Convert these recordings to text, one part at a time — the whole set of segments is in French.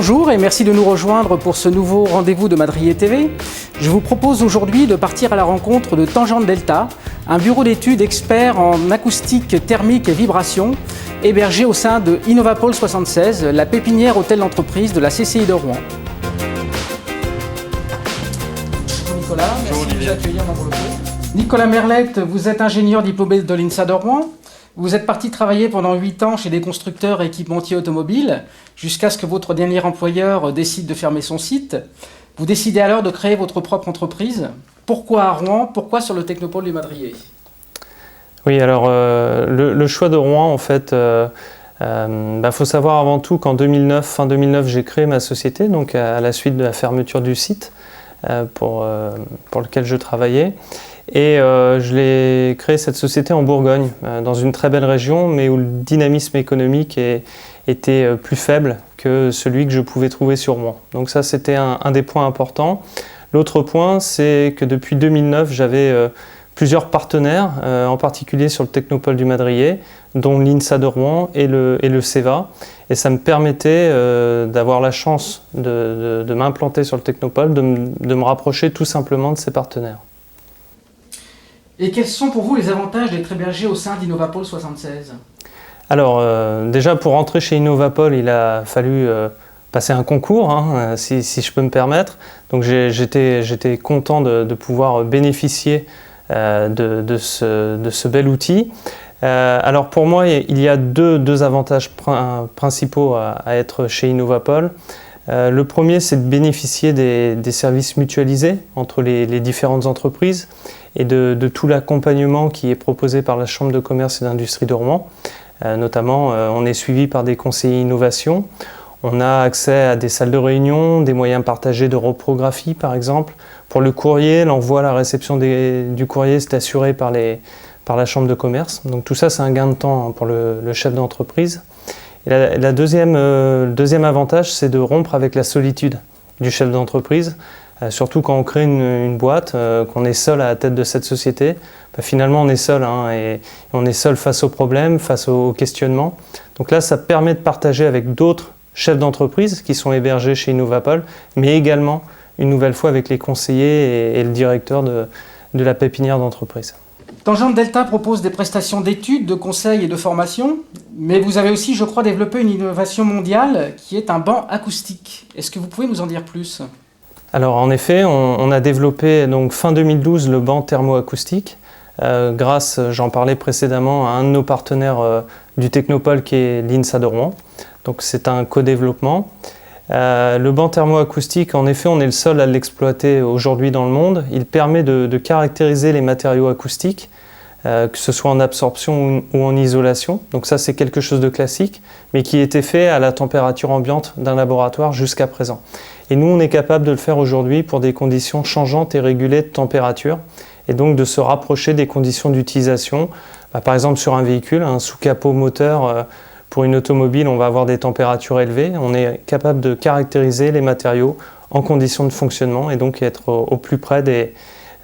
Bonjour et merci de nous rejoindre pour ce nouveau rendez-vous de Madrier TV. Je vous propose aujourd'hui de partir à la rencontre de Tangente Delta, un bureau d'études expert en acoustique, thermique et vibration, hébergé au sein de Innovapol 76, la pépinière hôtel d'entreprise de la CCI de Rouen. Bonjour Nicolas, merci de nous accueillir dans vos locaux. Nicolas Merlette, vous êtes ingénieur diplômé de l'INSA de Rouen. Vous êtes parti travailler pendant 8 ans chez des constructeurs et équipementiers automobiles, jusqu'à ce que votre dernier employeur décide de fermer son site. Vous décidez alors de créer votre propre entreprise. Pourquoi à Rouen? Pourquoi sur le Technopôle du Madrier? Oui, alors le choix de Rouen, en fait, faut savoir avant tout qu'en 2009, fin 2009, j'ai créé ma société, donc à la suite de la fermeture du site pour lequel je travaillais. Et je l'ai créé cette société en Bourgogne, dans une très belle région, mais où le dynamisme économique était plus faible que celui que je pouvais trouver sur Rouen. Donc ça, c'était un des points importants. L'autre point, c'est que depuis 2009, j'avais plusieurs partenaires, en particulier sur le Technopôle du Madrier, dont l'INSA de Rouen et le CEVA. Et ça me permettait d'avoir la chance de m'implanter sur le Technopôle, de me rapprocher tout simplement de ces partenaires. Et quels sont pour vous les avantages d'être hébergé au sein d'Innovapol 76? Alors, déjà pour rentrer chez Innovapol, il a fallu passer un concours, si je peux me permettre. Donc j'étais content de pouvoir bénéficier de ce bel outil. Alors pour moi, il y a deux avantages principaux à être chez Innovapol. Le premier, c'est de bénéficier des services mutualisés entre les différentes entreprises et de tout l'accompagnement qui est proposé par la Chambre de commerce et d'industrie de Rouen. Notamment, on est suivi par des conseillers innovation. On a accès à des salles de réunion, des moyens partagés de reprographie par exemple. Pour le courrier, l'envoi, la réception du courrier, c'est assuré par la Chambre de commerce. Donc tout ça, c'est un gain de temps pour le chef d'entreprise. Et le deuxième avantage, c'est de rompre avec la solitude du chef d'entreprise. Surtout quand on crée une boîte, qu'on est seul à la tête de cette société, finalement on est seul et on est seul face aux problèmes, face aux questionnements. Donc là, ça permet de partager avec d'autres chefs d'entreprise qui sont hébergés chez Innovapol, mais également une nouvelle fois avec les conseillers et le directeur de la pépinière d'entreprise. Tangente Delta propose des prestations d'études, de conseils et de formation, mais vous avez aussi, je crois, développé une innovation mondiale qui est un banc acoustique. Est-ce que vous pouvez nous en dire plus? Alors en effet, on a développé donc fin 2012 le banc thermoacoustique grâce, j'en parlais précédemment, à un de nos partenaires du Technopôle qui est l'INSA de Rouen. Donc c'est un co-développement. Le banc thermoacoustique, en effet, on est le seul à l'exploiter aujourd'hui dans le monde. Il permet de caractériser les matériaux acoustiques, que ce soit en absorption ou en isolation. Donc ça, c'est quelque chose de classique, mais qui était fait à la température ambiante d'un laboratoire jusqu'à présent. Et nous, on est capable de le faire aujourd'hui pour des conditions changeantes et régulées de température, et donc de se rapprocher des conditions d'utilisation. Par exemple, sur un véhicule, un sous-capot moteur, pour une automobile, on va avoir des températures élevées. On est capable de caractériser les matériaux en conditions de fonctionnement et donc être au plus près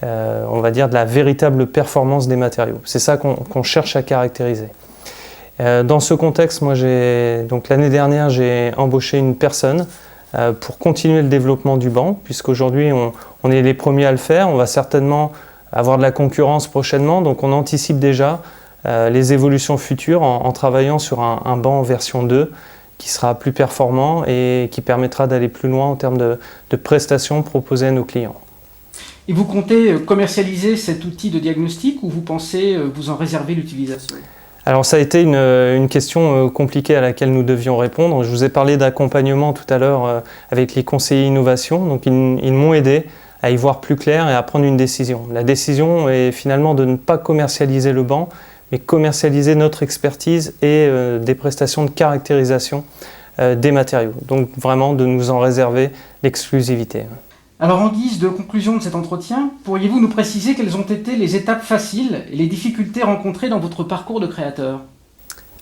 on va dire, de la véritable performance des matériaux. C'est ça qu'on cherche à caractériser. Dans ce contexte, moi, donc l'année dernière, j'ai embauché une personne pour continuer le développement du banc, puisqu'aujourd'hui, on est les premiers à le faire. On va certainement avoir de la concurrence prochainement, donc on anticipe déjà les évolutions futures en travaillant sur un banc version 2 qui sera plus performant et qui permettra d'aller plus loin en termes de prestations proposées à nos clients. Et vous comptez commercialiser cet outil de diagnostic ou vous pensez vous en réserver l'utilisation? Alors ça a été une question compliquée à laquelle nous devions répondre. Je vous ai parlé d'accompagnement tout à l'heure avec les conseillers innovation, donc ils m'ont aidé à y voir plus clair et à prendre une décision. La décision est finalement de ne pas commercialiser le banc, mais commercialiser notre expertise et des prestations de caractérisation des matériaux. Donc vraiment de nous en réserver l'exclusivité. Alors en guise de conclusion de cet entretien, pourriez-vous nous préciser quelles ont été les étapes faciles et les difficultés rencontrées dans votre parcours de créateur?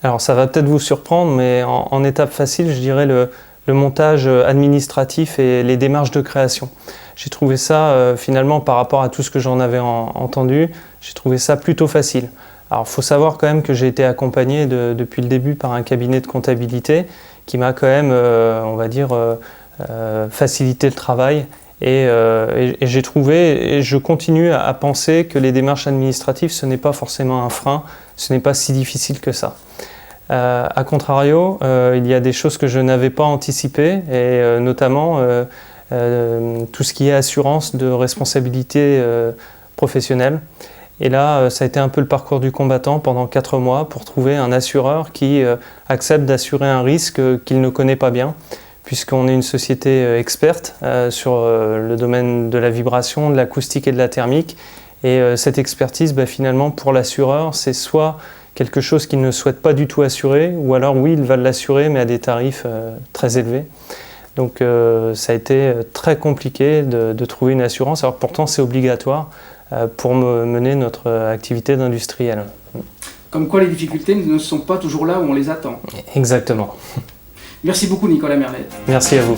Alors ça va peut-être vous surprendre, mais en étape facile, je dirais le montage administratif et les démarches de création. J'ai trouvé ça finalement par rapport à tout ce que j'en avais entendu, j'ai trouvé ça plutôt facile. Alors il faut savoir quand même que j'ai été accompagné depuis le début par un cabinet de comptabilité qui m'a quand même, on va dire, facilité le travail. Et j'ai trouvé, et je continue à penser que les démarches administratives, ce n'est pas forcément un frein, ce n'est pas si difficile que ça. A contrario, il y a des choses que je n'avais pas anticipées, et notamment tout ce qui est assurance de responsabilité professionnelle. Et là, ça a été un peu le parcours du combattant pendant 4 mois pour trouver un assureur qui accepte d'assurer un risque qu'il ne connaît pas bien, puisqu'on est une société experte sur le domaine de la vibration, de l'acoustique et de la thermique. Et cette expertise, finalement, pour l'assureur, c'est soit quelque chose qu'il ne souhaite pas du tout assurer, ou alors oui, il va l'assurer, mais à des tarifs très élevés. Donc ça a été très compliqué de trouver une assurance, alors pourtant c'est obligatoire pour mener notre activité d'industriel. Comme quoi les difficultés ne sont pas toujours là où on les attend. Exactement. Merci beaucoup Nicolas Merlette. Merci à vous.